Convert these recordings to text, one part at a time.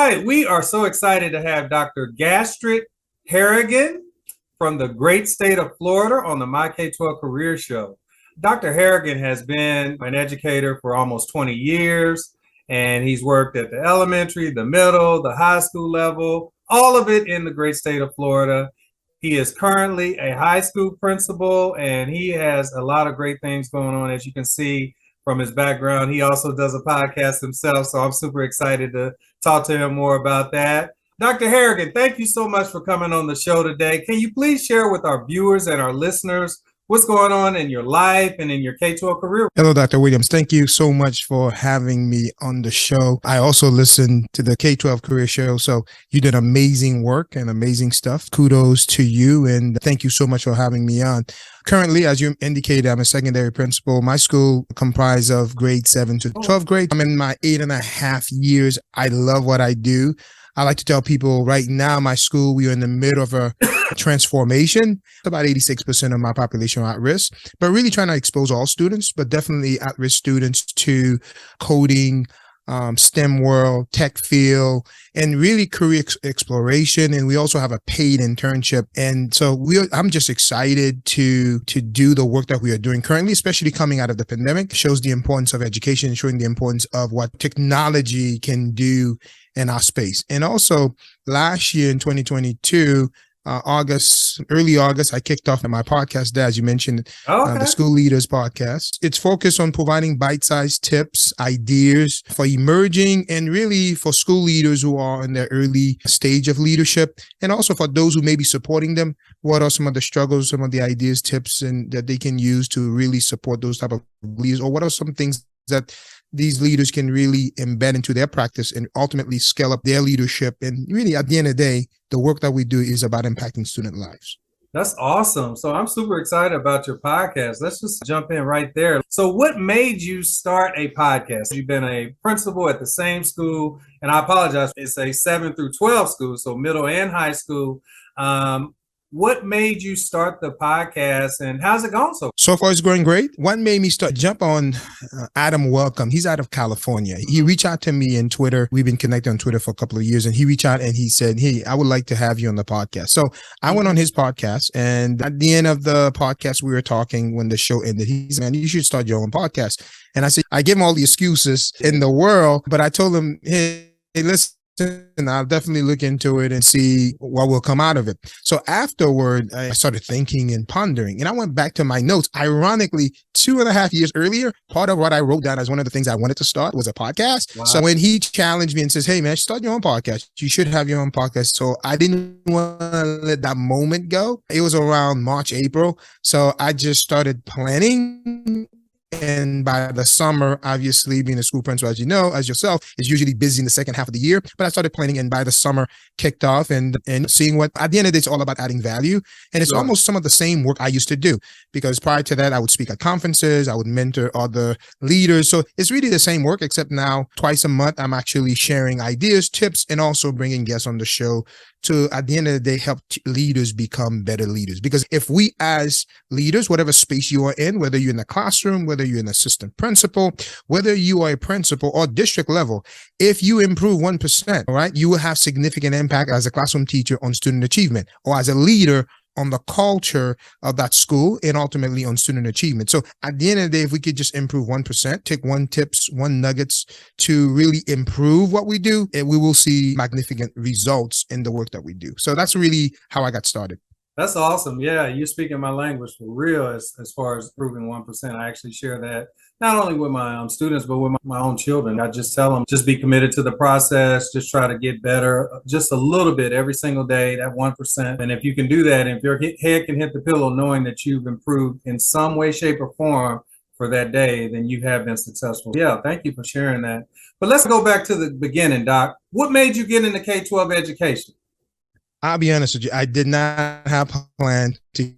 right, we are so excited to have Dr. Gastrid Harrigan from the great state of Florida on the My K12 Career Show. Dr. Harrigan has been an educator for almost 20 years, and he's worked at the elementary, the middle, the high school level, all of it in the great state of Florida. He is currently a high school principal, and he has a lot of great things going on, as you can see from his background. He also does a podcast himself, so I'm super excited to talk to him more about that. Dr. Harrigan, thank you so much for coming on the show today. Can you please share with our viewers and our listeners what's going on in your life and in your K-12 career? Hello, Dr. Williams. Thank you so much for having me on the show. I also listen to the K-12 Career Show, so you did amazing work and amazing stuff. Kudos to you, and thank you so much for having me on. Currently, as you indicated, I'm a secondary principal. My school comprises of grade 7 to 12th grade. I'm in my 8.5 years. I love what I do. I like to tell people right now, my school, we are in the middle of a transformation. About 86% of my population are at risk, but really trying to expose all students, but definitely at-risk students to coding, STEM world, tech field, and really career exploration. And we also have a paid internship. And so I'm just excited to do the work that we are doing currently, especially coming out of the pandemic. It shows the importance of education, showing the importance of what technology can do in our space. And also last year in 2022, early August, I kicked off my podcast there, as you mentioned, the School Leaders Podcast. It's focused on providing bite-sized tips, ideas for emerging and really for school leaders who are in their early stage of leadership, and also for those who may be supporting them. What are some of the struggles, some of the ideas, tips, and that they can use to really support those type of leaders? Or what are some things that these leaders can really embed into their practice and ultimately scale up their leadership? And really, at the end of the day, the work that we do is about impacting student lives. That's awesome. So I'm super excited about your podcast. Let's just jump in right there. So what made you start a podcast? You've been a principal at the same school, and I apologize, it's a 7 through 12 school, so middle and high school. What made you start the podcast, and how's it going so far? It's going great. What made me jump on Adam Welcome? He's out of California. He reached out to me in Twitter. We've been connected on Twitter for a couple of years, and he reached out and he said, "Hey, I would like to have you on the podcast." So I went on his podcast, and at the end of the podcast, we were talking when the show ended. He said, "Man, you should start your own podcast." And I said, I gave him all the excuses in the world, but I told him, hey, listen, and I'll definitely look into it and see what will come out of it. So afterward, I started thinking and pondering, and I went back to my notes. Ironically, 2.5 years earlier, part of what I wrote down as one of the things I wanted to start was a podcast. Wow. So when he challenged me and says, "Hey man, start your own podcast. You should have your own podcast." So I didn't want to let that moment go. It was around March, April. So I just started planning. And by the summer, obviously being a school principal, as you know, as yourself, is usually busy in the second half of the year. But I started planning, and by the summer kicked off and seeing what, at the end of the day, it's all about adding value. And it's almost some of the same work I used to do, because prior to that, I would speak at conferences, I would mentor other leaders. So it's really the same work, except now twice a month, I'm actually sharing ideas, tips, and also bringing guests on the show to, at the end of the day, help leaders become better leaders. Because if we as leaders, whatever space you are in, whether you're in the classroom, whether you're an assistant principal, whether you are a principal or district level, if you improve 1%, all right, you will have significant impact as a classroom teacher on student achievement, or as a leader on the culture of that school, and ultimately on student achievement. So at the end of the day, if we could just improve 1%, take one tips, one nuggets to really improve what we do, and we will see magnificent results in the work that we do. So that's really how I got started. That's awesome. Yeah, you're speaking my language for real as far as improving 1%. I actually share that not only with my students, but with my own children. I just tell them, just be committed to the process, just try to get better just a little bit every single day, that 1%. And if you can do that, and if your head can hit the pillow knowing that you've improved in some way, shape, or form for that day, then you have been successful. Yeah, thank you for sharing that. But let's go back to the beginning, Doc. What made you get into K-12 education? I'll be honest with you, I did not have a plan to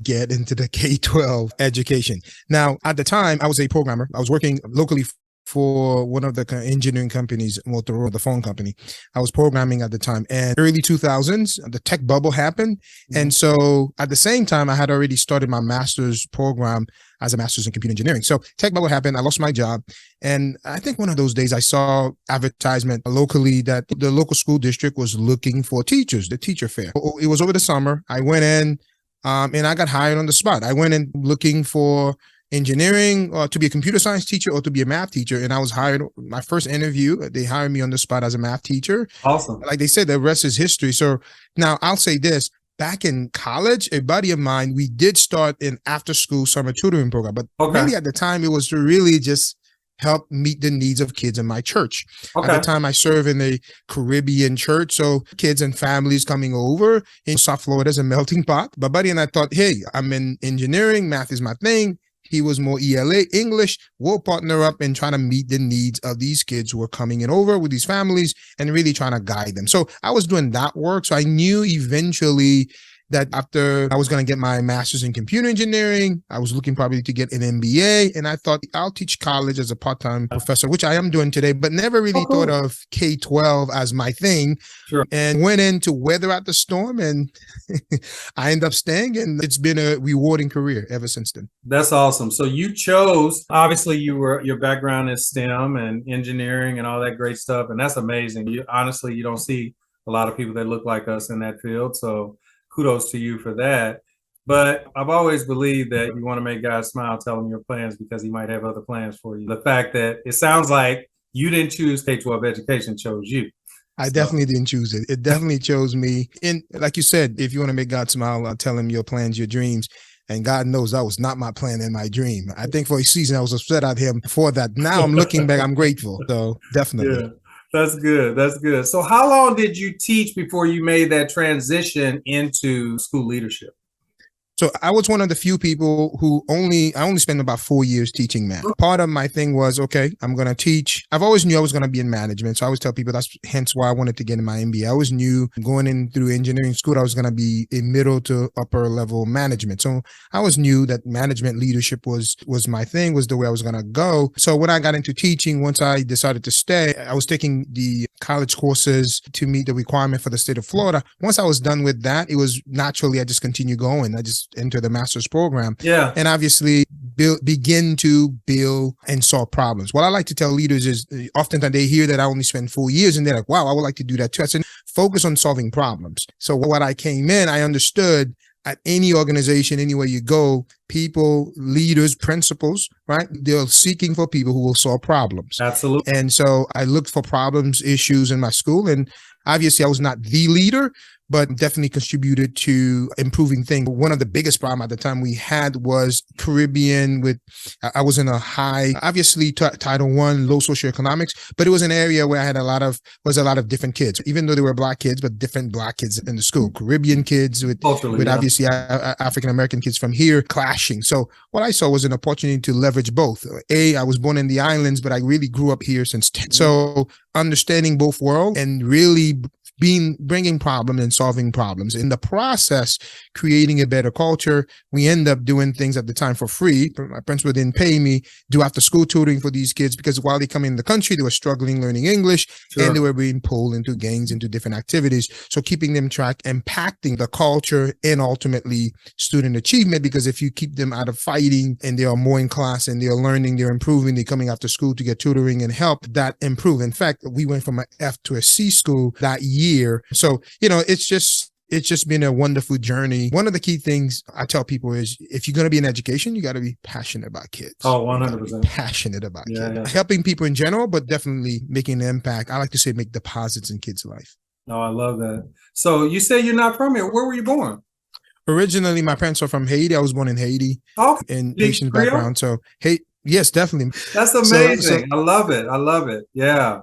get into the K-12 education. Now, at the time, I was a programmer. I was working locally for one of the engineering companies, Motorola, the phone company. I was programming at the time, and early 2000s, the tech bubble happened. And so at the same time, I had already started my master's program as a master's in computer engineering. So tech bubble happened. I lost my job. And I think one of those days I saw advertisement locally that the local school district was looking for teachers, the teacher fair. It was over the summer. I went in and I got hired on the spot. I went in looking for engineering or to be a computer science teacher or to be a math teacher. And I was hired. My first interview, they hired me on the spot as a math teacher. Awesome. Like they said, the rest is history. So now I'll say this. Back in college, a buddy of mine, we did start an after-school summer tutoring program. But really at the time, it was to really just help meet the needs of kids in my church. At the time, I serve in a Caribbean church. So kids and families coming over in South Florida is a melting pot. But buddy and I thought, hey, I'm in engineering. Math is my thing. He was more ELA, English. We'll partner up and try to meet the needs of these kids who are coming in over with these families and really trying to guide them. So I was doing that work. So I knew eventually that after I was going to get my master's in computer engineering, I was looking probably to get an MBA. And I thought I'll teach college as a part-time professor, which I am doing today, but never really thought of K-12 as my thing. And went in to weather out the storm, and I ended up staying, and it's been a rewarding career ever since then. That's awesome. So you chose, obviously your background is STEM and engineering and all that great stuff. And that's amazing. Honestly, you don't see a lot of people that look like us in that field. So kudos to you for that. But I've always believed that you want to make God smile, tell him your plans, because he might have other plans for you. The fact that it sounds like you didn't choose K-12 education, chose you. I definitely didn't choose it. It definitely chose me. And like you said, if you want to make God smile, I'll tell him your plans, your dreams. And God knows that was not my plan and my dream. I think for a season, I was upset at him for that. Now I'm looking back, I'm grateful. So definitely. Yeah. That's good. That's good. So how long did you teach before you made that transition into school leadership? So I was one of the few people who I only spent about 4 years teaching math. Part of my thing was, okay, I'm going to teach. I've always knew I was going to be in management. So I always tell people that's hence why I wanted to get in my MBA. I always knew going in through engineering school, I was going to be in middle to upper level management. So I always knew that management leadership was my thing, was the way I was going to go. So when I got into teaching, once I decided to stay, I was taking the college courses to meet the requirement for the state of Florida. Once I was done with that, it was naturally, I just continued going. I just enter the master's program. Yeah. And obviously begin to build and solve problems. What I like to tell leaders is oftentimes they hear that I only spend 4 years and they're like, wow, I would like to do that too. I said, focus on solving problems. So what I came in, I understood at any organization, anywhere you go, people, leaders, principals, right? They're seeking for people who will solve problems. Absolutely. And so I looked for problems, issues in my school. And obviously I was not the leader, but definitely contributed to improving things. One of the biggest problems at the time we had was Caribbean I was in a high, obviously Title I, low socioeconomics, but it was an area where I had a lot of different kids, even though they were Black kids, but different Black kids in the school, Caribbean kids with obviously African-American kids from here clashing. So what I saw was an opportunity to leverage both. I was born in the islands, but I really grew up here since 10. So understanding both worlds and really bringing problems and solving problems. In the process, creating a better culture. We end up doing things at the time for free. My principal didn't pay me, do after school tutoring for these kids because while they come in the country, they were struggling learning English and they were being pulled into gangs, into different activities. So keeping them track, impacting the culture and ultimately student achievement, because if you keep them out of fighting and they are more in class and they're learning, they're improving, they're coming after school to get tutoring and help, that improve. In fact, we went from an F to a C school that year. So, it's just been a wonderful journey. One of the key things I tell people is if you're going to be in education, you got to be passionate about kids. Oh, 100%. Passionate about kids. Helping people in general, but definitely making an impact. I like to say make deposits in kids' life. Oh, I love that. So you say you're not from here. Where were you born? Originally, my parents are from Haiti. I was born in Haiti. In Haitian background. So, yes, definitely. That's amazing. I love it. I love it. Yeah.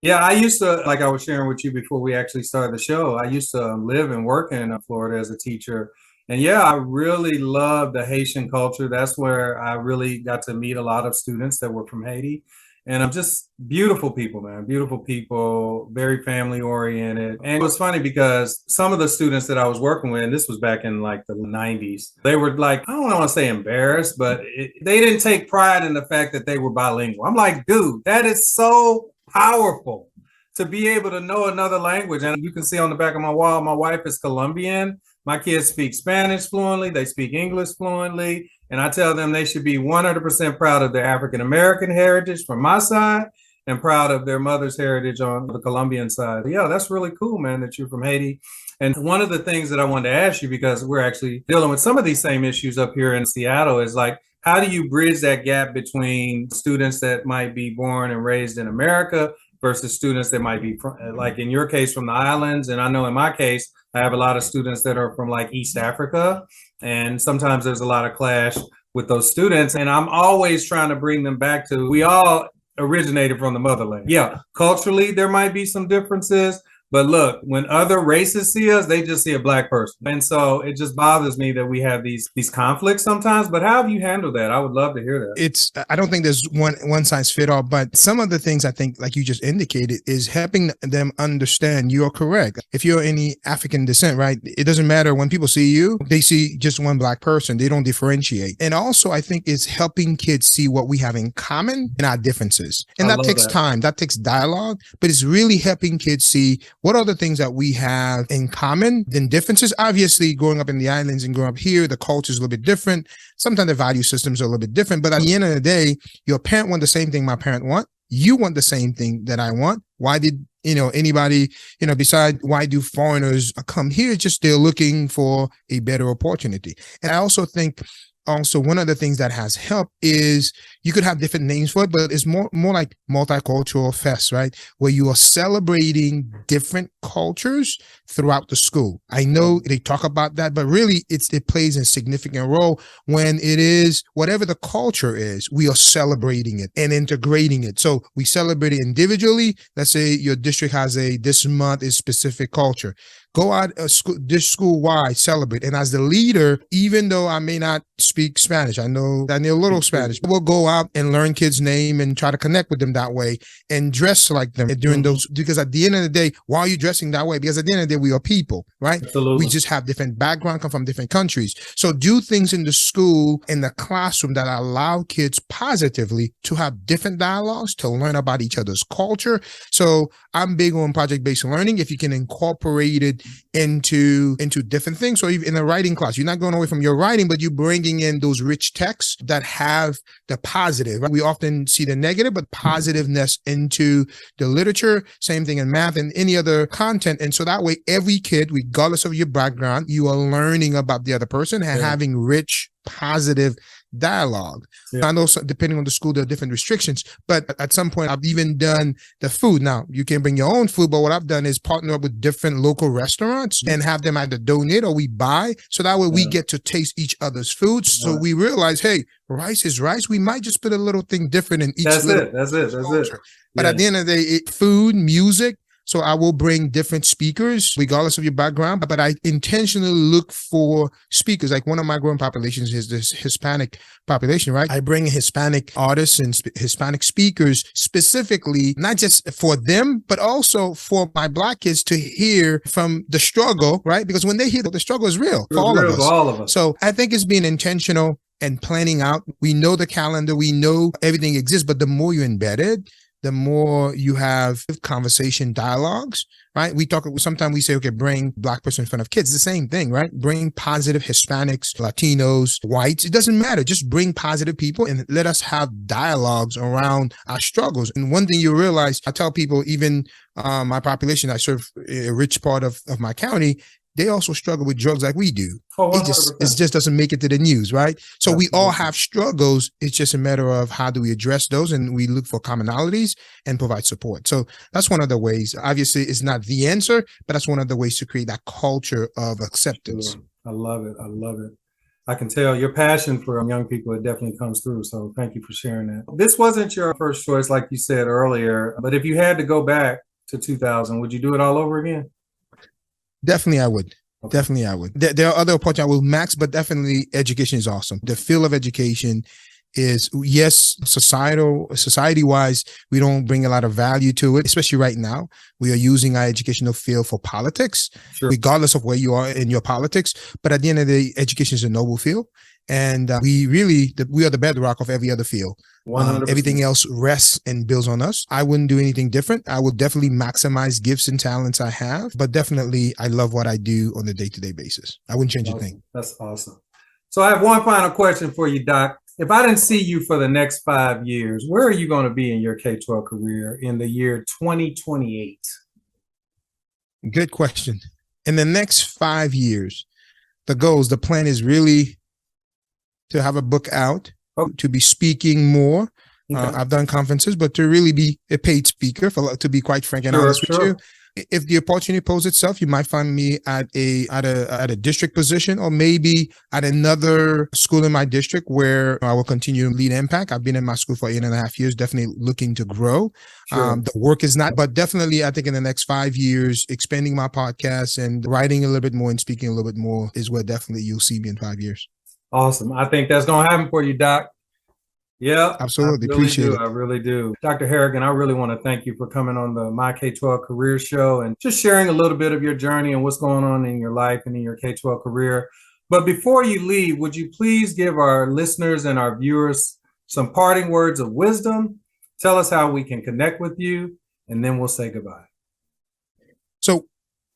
Yeah, I used to, like I was sharing with you before we actually started the show, I used to live and work in Florida as a teacher. And yeah, I really love the Haitian culture. That's where I really got to meet a lot of students that were from Haiti. And I'm just beautiful people, man. Beautiful people, very family oriented. And it was funny because some of the students that I was working with, and this was back in like the 90s, they were like, I don't want to say embarrassed, but they didn't take pride in the fact that they were bilingual. I'm like, dude, that is so powerful to be able to know another language. And you can see on the back of my wall, my wife is Colombian. My kids speak Spanish fluently. They speak English fluently. And I tell them they should be 100% proud of their African-American heritage from my side and proud of their mother's heritage on the Colombian side. Yeah, that's really cool, man, that you're from Haiti. And one of the things that I wanted to ask you, because we're actually dealing with some of these same issues up here in Seattle, is like, how do you bridge that gap between students that might be born and raised in America versus students that might be from, like in your case, from the islands? And I know in my case, I have a lot of students that are from like East Africa, and sometimes there's a lot of clash with those students. And I'm always trying to bring them back to, we all originated from the motherland. Yeah, culturally, there might be some differences, but look, when other races see us, they just see a Black person. And so it just bothers me that we have these conflicts sometimes. But how have you handled that? I would love to hear that. I don't think there's one size fit all, but some of the things I think, like you just indicated, is helping them understand you're correct. If you're any African descent, right, it doesn't matter when people see you, they see just one Black person. They don't differentiate. And also, I think it's helping kids see what we have in common and our differences. And that takes time. That takes dialogue, but it's really helping kids see what are the things that we have in common than differences. Obviously, growing up in the islands and growing up here, the culture is a little bit different. Sometimes the value systems are a little bit different. But at the end of the day, your parent want the same thing my parent want. You want the same thing that I want. Why did, anybody, besides why do foreigners come here? Just they're looking for a better opportunity. And I also think one of the things that has helped is you could have different names for it, but it's more like multicultural fest, right? Where you are celebrating different cultures throughout the school. I know they talk about that, but really it plays a significant role when it is whatever the culture is, we are celebrating it and integrating it. So we celebrate it individually. Let's say your district has this month is specific culture. Go out school-wide, celebrate. And as the leader, even though I may not speak Spanish, I know a little Spanish, we'll go out and learn kids' name and try to connect with them that way and dress like them during those, because at the end of the day, why are you dressing that way? Because at the end of the day, we are people, right? Absolutely. We just have different background, come from different countries. So do things in the school, in the classroom that allow kids positively to have different dialogues, to learn about each other's culture. So I'm big on project-based learning. If you can incorporate it into different things. So even in a writing class, you're not going away from your writing, but you're bringing in those rich texts that have the positive. Right? We often see the negative, but positiveness into the literature. Same thing in math and any other content. And so that way, every kid, regardless of your background, you are learning about the other person and having rich, positive dialogue. I know depending on the school, there are different restrictions, but at some point I've even done the food. Now you can bring your own food, but what I've done is partner up with different local restaurants and have them either donate or we buy. So that way we get to taste each other's foods. So we realize, hey, rice is rice. We might just put a little thing different in each. That's it. But at the end of the day, food, music. So I will bring different speakers, regardless of your background, but I intentionally look for speakers. Like one of my growing populations is this Hispanic population, right? I bring Hispanic artists and Hispanic speakers specifically, not just for them, but also for my Black kids to hear from the struggle, right? Because when they hear that the struggle is real for all of us. So I think it's being intentional and planning out. We know the calendar, we know everything exists, but the more you embed it, the more you have conversation dialogues, right? Sometimes we say, okay, bring Black person in front of kids. It's the same thing, right? Bring positive Hispanics, Latinos, whites. It doesn't matter. Just bring positive people and let us have dialogues around our struggles. And one thing you realize, I tell people, even my population, I serve a rich part of my county, they also struggle with drugs like we do. It just doesn't make it to the news, right? So we all have struggles. It's just a matter of how do we address those, and we look for commonalities and provide support. So that's one of the ways. Obviously, it's not the answer, but that's one of the ways to create that culture of acceptance. Sure. I love it. I can tell your passion for young people, it definitely comes through. So thank you for sharing that. This wasn't your first choice, like you said earlier, but if you had to go back to 2000, would you do it all over again? Definitely, I would. Okay. Definitely, I would. There are other opportunities I will max, but definitely education is awesome. The field of education is, yes, society wise, we don't bring a lot of value to it, especially right now. We are using our educational field for politics, Sure. regardless of where you are in your politics. But at the end of the day, education is a noble field. And we are the bedrock of every other field. 100%. Everything else rests and builds on us. I wouldn't do anything different. I would definitely maximize gifts and talents I have, but definitely I love what I do on a day-to-day basis. I wouldn't change a thing. That's awesome. So I have one final question for you, Doc. If I didn't see you for the next 5 years, where are you going to be in your K-12 career in the year 2028? Good question. In the next 5 years, the plan is really to have a book out, to be speaking more. Okay. I've done conferences, but to really be a paid speaker, to be quite frank and honest with you. If the opportunity poses itself, you might find me at a district position, or maybe at another school in my district where I will continue to lead impact. I've been in my school for 8.5 years, definitely looking to grow. Sure. The work is not, but definitely I think in the next 5 years, expanding my podcast and writing a little bit more and speaking a little bit more is where definitely you'll see me in 5 years. Awesome. I think that's going to happen for you, Doc. Yeah, absolutely. Appreciate it. I really do. Dr. Harrigan, I really want to thank you for coming on the My K12 Career Show and just sharing a little bit of your journey and what's going on in your life and in your K12 career. But before you leave, would you please give our listeners and our viewers some parting words of wisdom? Tell us how we can connect with you, and then we'll say goodbye. So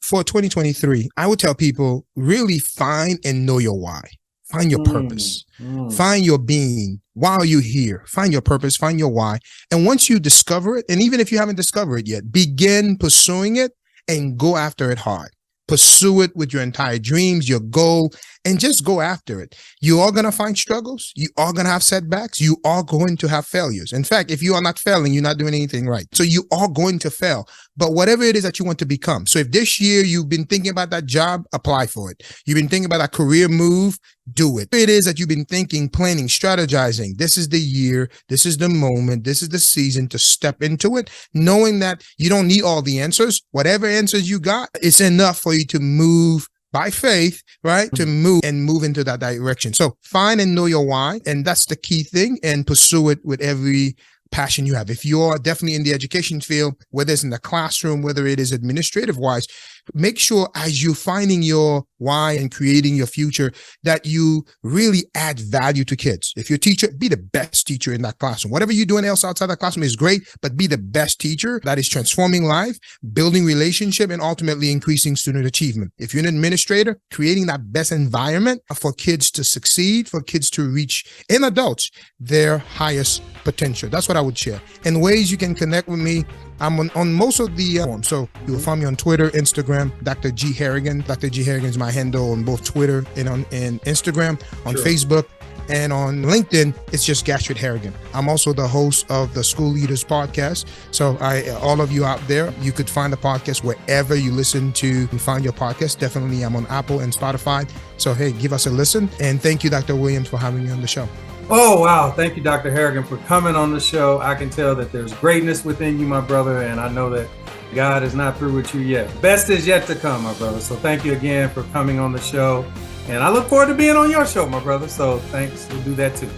for 2023, I would tell people really find and know your why. Find your purpose, find your being. Why are you here? Find your purpose, find your why. And once you discover it, and even if you haven't discovered it yet, begin pursuing it and go after it hard. Pursue it with your entire dreams, your goal, and just go after it. You are going to find struggles. You are going to have setbacks. You are going to have failures. In fact, if you are not failing, you're not doing anything right. So you are going to fail. But whatever it is that you want to become. So if this year you've been thinking about that job, apply for it. You've been thinking about that career move, do it. If it is that you've been thinking, planning, strategizing, this is the year, this is the moment, this is the season to step into it, knowing that you don't need all the answers. Whatever answers you got, it's enough for you to move by faith, right? To move into that direction. So find and know your why. And that's the key thing, and pursue it with every passion you have. If you're definitely in the education field, whether it's in the classroom, whether it is administrative wise, make sure as you're finding your why and creating your future that you really add value to kids. If you're a teacher, be the best teacher in that classroom. Whatever you're doing else outside that classroom is great, but be the best teacher that is transforming life, building relationship, and ultimately increasing student achievement. If you're an administrator, creating that best environment for kids to succeed, for kids to reach, in adults, their highest potential. That's what I would share. And ways you can connect with me, I'm on most of the forums. So you will find me on Twitter, Instagram, Dr. G Harrigan. Dr. G Harrigan is my handle on both Twitter and on Instagram, on Facebook, and on LinkedIn. It's just Gastrid Harrigan. I'm also the host of the School Leaders Podcast. So all of you out there, you could find the podcast wherever you listen to and find your podcast. Definitely, I'm on Apple and Spotify. So hey, give us a listen. And thank you, Dr. Williams, for having me on the show. Oh, wow. Thank you, Dr. Harrigan, for coming on the show. I can tell that there's greatness within you, my brother, and I know that God is not through with you yet. Best is yet to come, my brother. So thank you again for coming on the show. And I look forward to being on your show, my brother. So thanks. We'll do that too.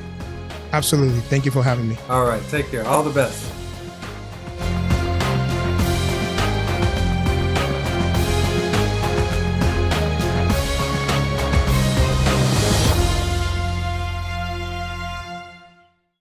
Absolutely. Thank you for having me. All right. Take care. All the best.